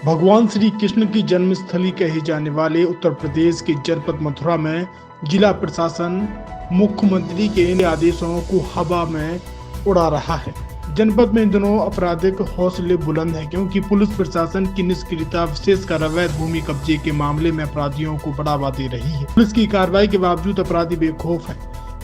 भगवान श्री कृष्ण की जन्मस्थली कही जाने वाले उत्तर प्रदेश के जनपद मथुरा में जिला प्रशासन मुख्यमंत्री के इन आदेशों को हवा में उड़ा रहा है। जनपद में इन दिनों आपराधिक हौसले बुलंद है, क्योंकि पुलिस प्रशासन की निष्क्रियता विशेषकर अवैध भूमि कब्जे के मामले में अपराधियों को बढ़ावा दे रही है। पुलिस की कार्रवाई के बावजूद अपराधी बेखौफ है,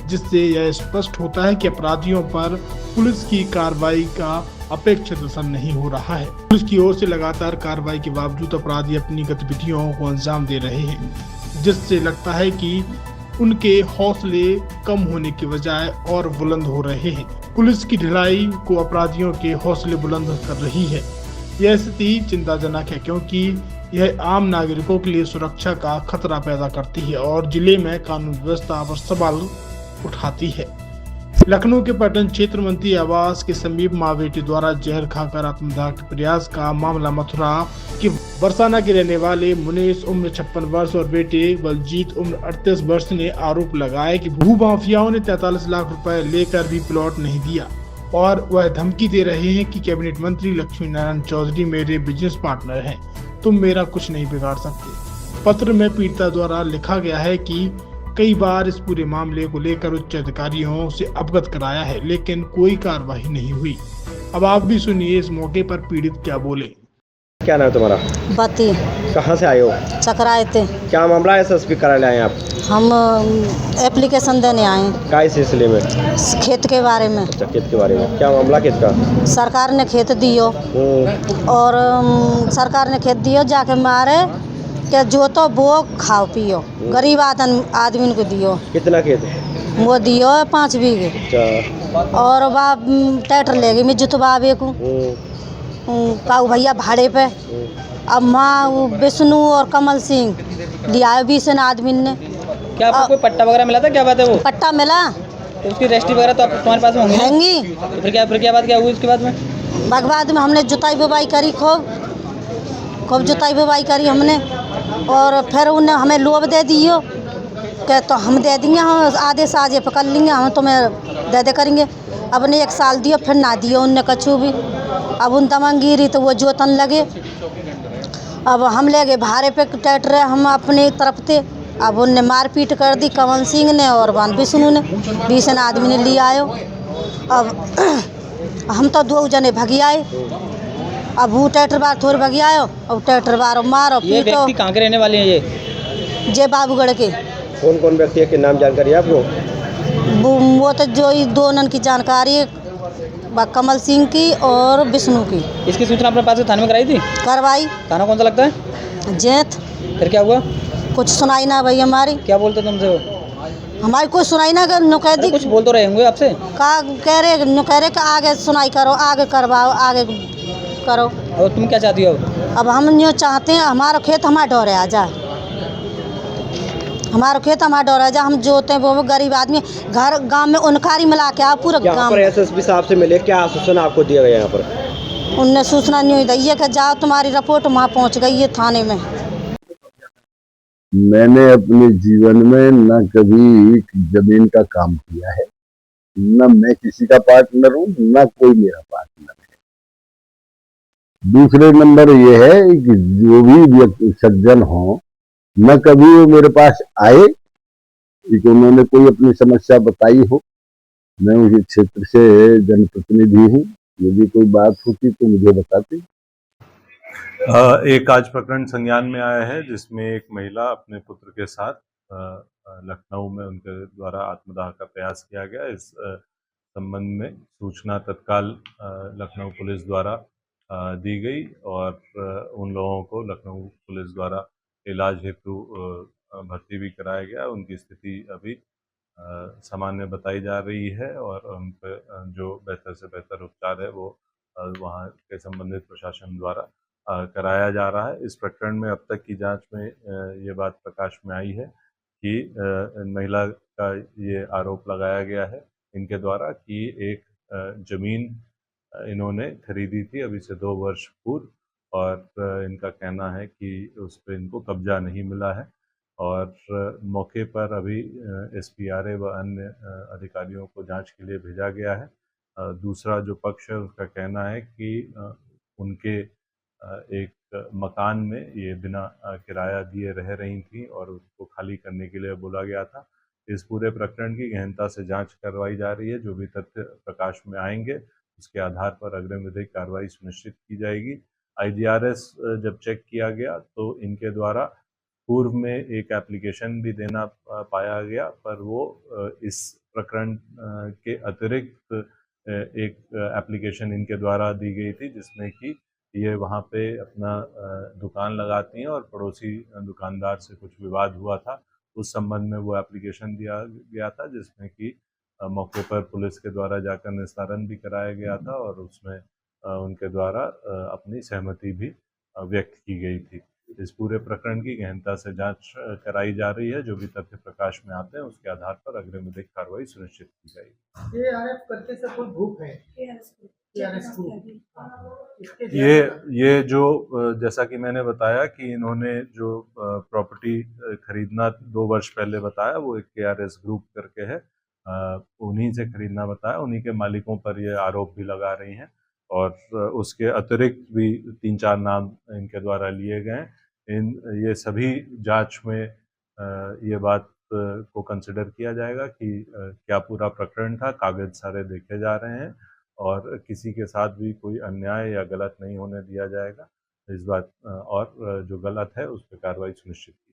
जिससे यह स्पष्ट होता है कि अपराधियों पर पुलिस की कार्रवाई का अपेक्षित असर नहीं हो रहा है। पुलिस की ओर से लगातार कार्रवाई के बावजूद अपराधी अपनी गतिविधियों को अंजाम दे रहे हैं, जिससे लगता है कि उनके हौसले कम होने के बजाय और बुलंद हो रहे हैं। पुलिस की ढिलाई को अपराधियों के हौसले बुलंद कर रही है। यह स्थिति चिंताजनक है, क्योंकि यह आम नागरिकों के लिए सुरक्षा का खतरा पैदा करती है और जिले में कानून व्यवस्था पर सवाल उठाती है। लखनऊ के पटन क्षेत्र मंत्री आवास के समीप मां बेटी द्वारा जहर खाकर आत्मदाह के प्रयास का मामला मथुरा के बरसाना के रहने वाले मुनीश उम्र 56 वर्ष और बेटे बलजीत उम्र 38 वर्ष ने आरोप लगाया कि भू माफियाओं ने 43 लाख रुपए लेकर भी प्लॉट नहीं दिया और वह धमकी दे रहे हैं कि कैबिनेट मंत्री लक्ष्मी नारायण चौधरी मेरे बिजनेस पार्टनर हैं, तुम मेरा कुछ नहीं बिगाड़ सकते। पत्र में पीड़िता द्वारा लिखा गया है कि कई बार इस पूरे मामले को लेकर उच्च अधिकारियों से अवगत कराया है, लेकिन कोई कार्रवाई नहीं हुई। अब आप भी सुनिए इस मौके पर पीड़ित क्या बोले। क्या नाम है तुम्हारा? बाती। कहाँ से आए हो? चकराए थे। क्या मामला है? एसएसपी कार्यालय आए आप? हम एप्लीकेशन देने आए क्या इस सिलसिले में? खेत के बारे में। अच्छा, खेत के बारे में। क्या मामला खेत का? सरकार ने खेत दियो और सरकार ने खेत दियो जाके मारे के जो तो वो खाओ पियो, गरीब आदमी को दियो। कितना खेत? वो दियो 5 बीघे। अच्छा। और वह ट्रैक्टर ले गई मैं जुतवावे को काऊ भैया भाड़े पे। अब माँ विष्णु और कमल सिंह लिया 20 आदमी ने। क्या आपको कोई पट्टा वगैरह मिला था? क्या बात है वो? पट्टा मिला तो उसकी रजिस्ट्री वगैरह तो तुम्हारे पास में होंगी। तो फिर क्या बात क्या हुई उसके बाद में? बाद में हमने जुताई बुवाई करी, खूब जुताई बुवाई करी हमने, और फिर उन्हें हमें लोभ दे दियो कि तो हम दे देंगे, हम आधे से आधे पकड़ लेंगे, हम तुम्हें दे करेंगे। अब ने 1 साल दियो, फिर ना दियो उनने कछु भी। अब उन तमंगीरी तो वो जोतन लगे। अब हम ले गए भाड़े पे ट्रैक्टर हम अपनी तरफ थे। अब उनने मारपीट कर दी कमल सिंह ने और वान विष्णु ने, 20 आदमी ने लिया आयो। अब हम तो 2 जने भगी आए। अब वो ट्रैक्टर बार थोड़े भगी आयो और ट्रैक्टर बार मारो ये पीटो। व्यक्ति कहाँ के रहने वाले हैं ये? जय बाबूगढ़ के। कौन कौन व्यक्ति है के नाम जानकारी है आपको? वो तो जो 2 की जानकारी है, कमल सिंह की और विष्णु की। इसकी सूचना अपने पास थाने में कराई थी? करवाई। थाना कौन सा लगता है? जेठ। फिर क्या हुआ? कुछ सुनाई ना भाई हमारी। क्या बोलते तुमसे वो? हमारी कुछ सुनाई ना कर नुकैदी। कुछ बोल तो रहे होंगे आपसे? का कह रहे नुकह कि आगे सुनाई करो, आगे करवाओ, आगे करो। और तुम क्या चाहती हो? अब हम यूँ चाहते हैं हमारा खेत हमारे डोरे आ जाए, हमारा खेत हमारा डोरे आ जाए। हम जोते हैं, वो गरीब आदमी घर गांव में उनकारी मिला के पूरा गांव। एसएसपी साहब से मिले, क्या आश्वासन आपको दिया गया यहाँ पर? उनने सूचना नहीं दी है कि जाओ तुम्हारी रिपोर्ट वहाँ पहुँच गई है थाने में। मैंने अपने जीवन में न कभी जमीन का काम किया है, न मैं किसी का पार्टनर हूँ, न कोई मेरा पार्टनर है। दूसरे नंबर ये है कि जो भी व्यक्ति सज्जन हो, न कभी वो मेरे पास आए कि उन्होंने कोई अपनी समस्या बताई हो। मैं उसी क्षेत्र से जनप्रतिनिधि हूँ, यदि कोई बात होती तो मुझे बताते। एक आज प्रकरण संज्ञान में आया है, जिसमें एक महिला अपने पुत्र के साथ लखनऊ में उनके द्वारा आत्मदाह का प्रयास किया गया। इस संबंध में सूचना तत्काल लखनऊ पुलिस द्वारा दी गई और उन लोगों को लखनऊ पुलिस द्वारा इलाज हेतु भर्ती भी कराया गया। उनकी स्थिति अभी सामान्य बताई जा रही है और उन पर जो बेहतर से बेहतर उपचार है वो वहाँ के संबंधित प्रशासन द्वारा कराया जा रहा है। इस प्रकरण में अब तक की जांच में ये बात प्रकाश में आई है कि महिला का ये आरोप लगाया गया है इनके द्वारा कि एक जमीन इन्होंने खरीदी थी अभी से 2 वर्ष पूर्व, और इनका कहना है कि उस पर इनको कब्जा नहीं मिला है और मौके पर अभी SPRA व अन्य अधिकारियों को जांच के लिए भेजा गया है। दूसरा जो पक्ष है उसका कहना है कि उनके एक एक मकान में ये बिना किराया दिए रह रही थी और उसको खाली करने के लिए बोला गया था। इस पूरे प्रकरण की गहनता से जांच करवाई जा रही है। जो भी तथ्य प्रकाश में आएंगे उसके आधार पर अग्रिम विधिक कार्रवाई सुनिश्चित की जाएगी। IGRS जब चेक किया गया तो इनके द्वारा पूर्व में एक एप्लीकेशन भी देना पाया गया, पर वो इस प्रकरण के अतिरिक्त एक एप्लीकेशन इनके द्वारा दी गई थी, जिसमें कि ये वहाँ पे अपना दुकान लगाती हैं और पड़ोसी दुकानदार से कुछ विवाद हुआ था। उस संबंध में वो एप्लीकेशन दिया गया था, जिसमें कि मौके पर पुलिस के द्वारा जाकर निस्तारण भी कराया गया था और उसमें उनके द्वारा अपनी सहमति भी व्यक्त की गई थी। इस पूरे प्रकरण की गहनता से जांच कराई जा रही है। जो भी तथ्य प्रकाश में आते हैं उसके आधार पर अग्रिम विधिक कार्रवाई सुनिश्चित की जाएगी। ARF करके से कोई ग्रुप है, ARS ग्रुप। ये जो जैसा कि मैंने बताया कि इन्होंने जो प्रॉपर्टी खरीदना 2 वर्ष पहले बताया, वो एक KRS ग्रुप करके है, उन्हीं से खरीदना बताया। उन्हीं के मालिकों पर ये आरोप भी लगा रही हैं और उसके अतिरिक्त भी 3-4 नाम इनके द्वारा लिए गए हैं। ये सभी जांच में ये बात को कंसिडर किया जाएगा कि क्या पूरा प्रकरण था, कागज सारे देखे जा रहे हैं और किसी के साथ भी कोई अन्याय या गलत नहीं होने दिया जाएगा। इस बात और जो गलत है उस पर कार्रवाई सुनिश्चित की